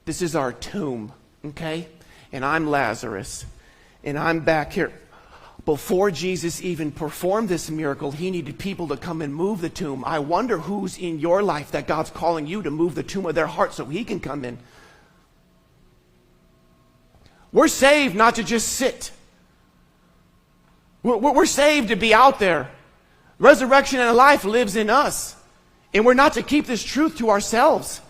This is our tomb, okay? And I'm Lazarus, and I'm back here. Before Jesus even performed this miracle, he needed people to come and move the tomb. I wonder who's in your life that God's calling you to move the tomb of their heart so he can come in. We're saved not to just sit. We're saved to be out there. Resurrection and life lives in us. And we're not to keep this truth to ourselves.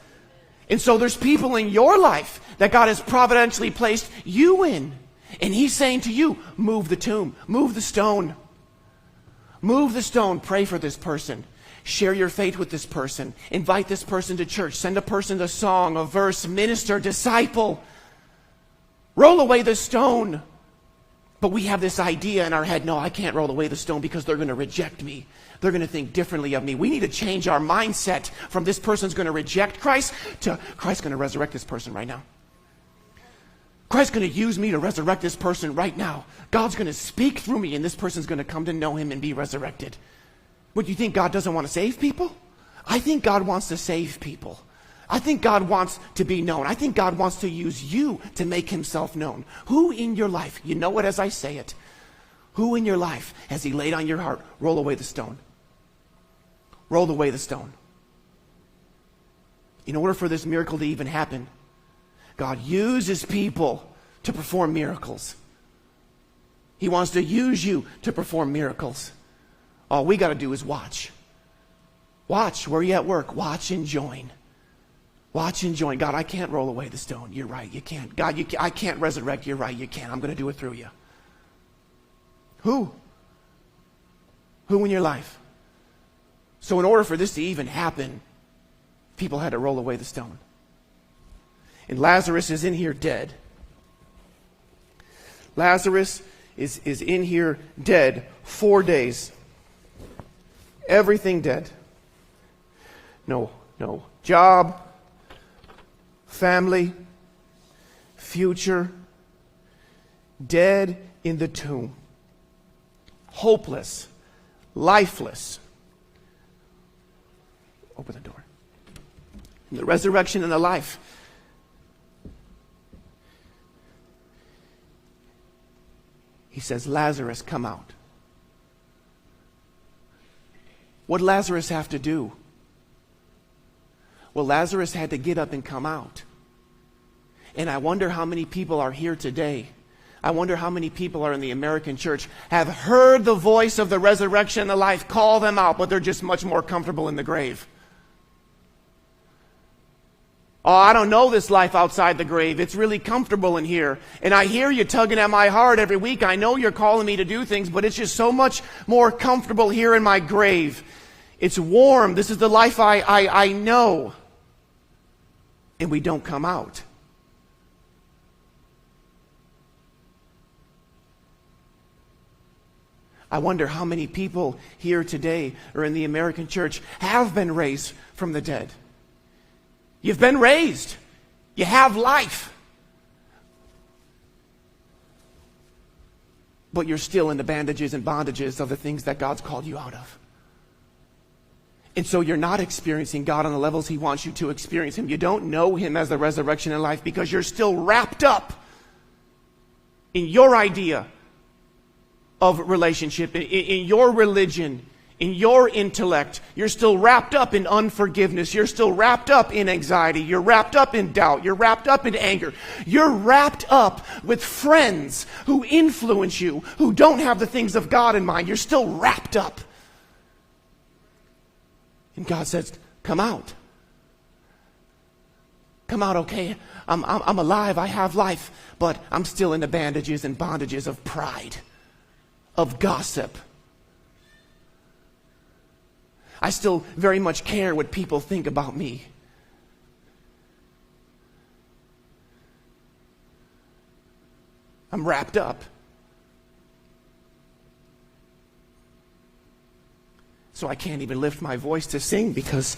And so there's people in your life that God has providentially placed you in. And he's saying to you, move the tomb, move the stone. Move the stone, pray for this person. Share your faith with this person. Invite this person to church. Send a person a song, a verse, minister, disciple. Roll away the stone. But we have this idea in our head, no, I can't roll away the stone because they're going to reject me. They're going to think differently of me. We need to change our mindset from this person's going to reject Christ to Christ's going to resurrect this person right now. Christ's going to use me to resurrect this person right now. God's going to speak through me and this person's going to come to know him and be resurrected. What, do you think God doesn't want to save people? I think God wants to save people. I think God wants to be known. I think God wants to use you to make himself known. Who in your life, you know it as I say it, who in your life has he laid on your heart? Roll away the stone. Roll away the stone. In order for this miracle to even happen, God uses people to perform miracles. He wants to use you to perform miracles. All we got to do is watch. Watch. Where are you at work? Watch and join. Watch and join. God, I can't roll away the stone. You're right, you can't. God, I can't resurrect. You're right, you can't. I'm going to do it through you. Who? Who in your life? So in order for this to even happen, people had to roll away the stone. And Lazarus is in here dead. Lazarus is in here dead 4 days. Everything dead. No job, family, future, dead in the tomb. Hopeless, lifeless. Open the door. And the resurrection and the life. He says, Lazarus, come out. What did Lazarus have to do? Well, Lazarus had to get up and come out. And I wonder how many people are here today. I wonder how many people are in the American church have heard the voice of the resurrection and the life call them out, but they're just much more comfortable in the grave. Oh, I don't know this life outside the grave. It's really comfortable in here. And I hear you tugging at my heart every week. I know you're calling me to do things, but it's just so much more comfortable here in my grave. It's warm. This is the life I know. And we don't come out. I wonder how many people here today or in the American church have been raised from the dead. You've been raised. You have life. But you're still in the bandages and bondages of the things that God's called you out of. And so you're not experiencing God on the levels he wants you to experience him. You don't know him as the resurrection and life because you're still wrapped up in your idea of relationship, in your religion, in your intellect. You're still wrapped up in unforgiveness. You're still wrapped up in anxiety. You're wrapped up in doubt. You're wrapped up in anger. You're wrapped up with friends who influence you, who don't have the things of God in mind. You're still wrapped up. And God says, come out. Come out, okay? I'm alive. I have life. But I'm still in the bandages and bondages of pride, of gossip. I still very much care what people think about me. I'm wrapped up. So I can't even lift my voice to sing because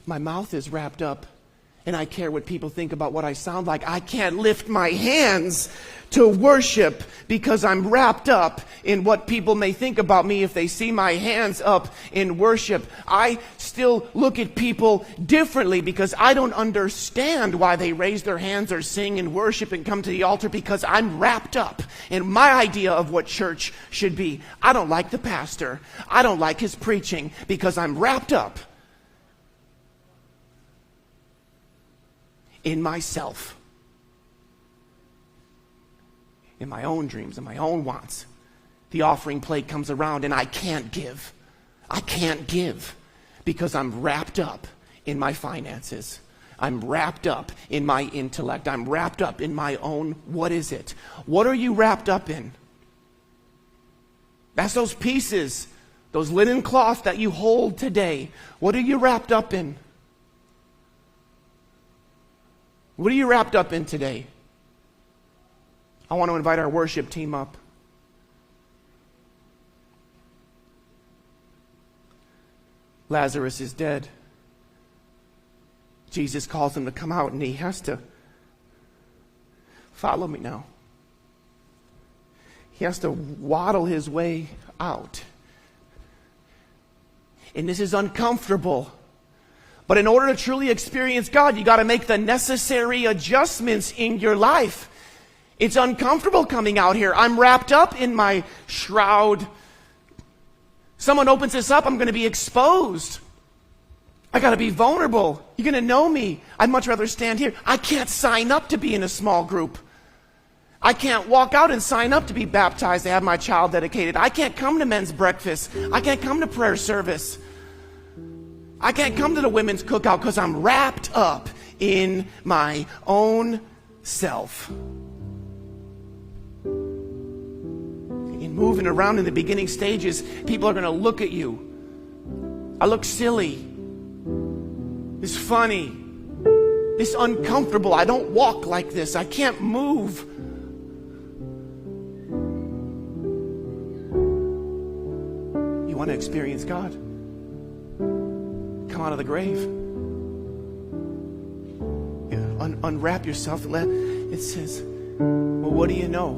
my mouth is wrapped up And I care what people think about what I sound like. I can't lift my hands to worship because I'm wrapped up in what people may think about me if they see my hands up in worship. I still look at people differently because I don't understand why they raise their hands or sing and worship and come to the altar, because I'm wrapped up in my idea of what church should be. I don't like the pastor. I don't like his preaching because I'm wrapped up in myself, in my own dreams and my own wants. The offering plate comes around and I can't give. I can't give because I'm wrapped up in my finances. I'm wrapped up in my intellect. I'm wrapped up in my own, what is it? What are you wrapped up in? That's those pieces, those linen cloths that you hold today. What are you wrapped up in? What are you wrapped up in today? I want to invite our worship team up. Lazarus is dead. Jesus calls him to come out, and he has to follow me now. He has to waddle his way out. And this is uncomfortable. But in order to truly experience God, you got to make the necessary adjustments in your life. It's uncomfortable coming out here. I'm wrapped up in my shroud. Someone opens this up, I'm going to be exposed. I got to be vulnerable. You're going to know me. I'd much rather stand here. I can't sign up to be in a small group. I can't walk out and sign up to be baptized, to have my child dedicated. I can't come to men's breakfast. I can't come to prayer service. I can't come to the women's cookout because I'm wrapped up in my own self. In moving around in the beginning stages, people are going to look at you. I look silly. It's funny. It's uncomfortable. I don't walk like this. I can't move. You want to experience God? Come out of the grave. Unwrap yourself. It says, well, what do you know?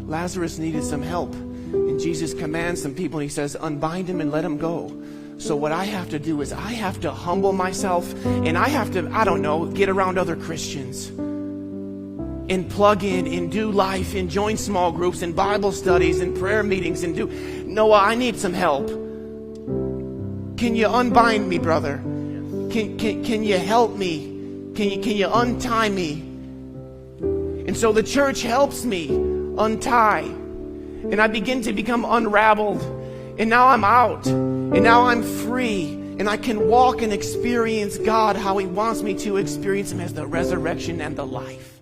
Lazarus needed some help. And Jesus commands some people, and he says, unbind him and let him go. So what I have to do is I have to humble myself, and I have to, I don't know, get around other Christians and plug in and do life and join small groups and Bible studies and prayer meetings and do, Noah, I need some help. Can you unbind me, brother? Can you help me? Can you untie me? And so the church helps me untie. And I begin to become unraveled. And now I'm out. And now I'm free. And I can walk and experience God how he wants me to experience him, as the resurrection and the life.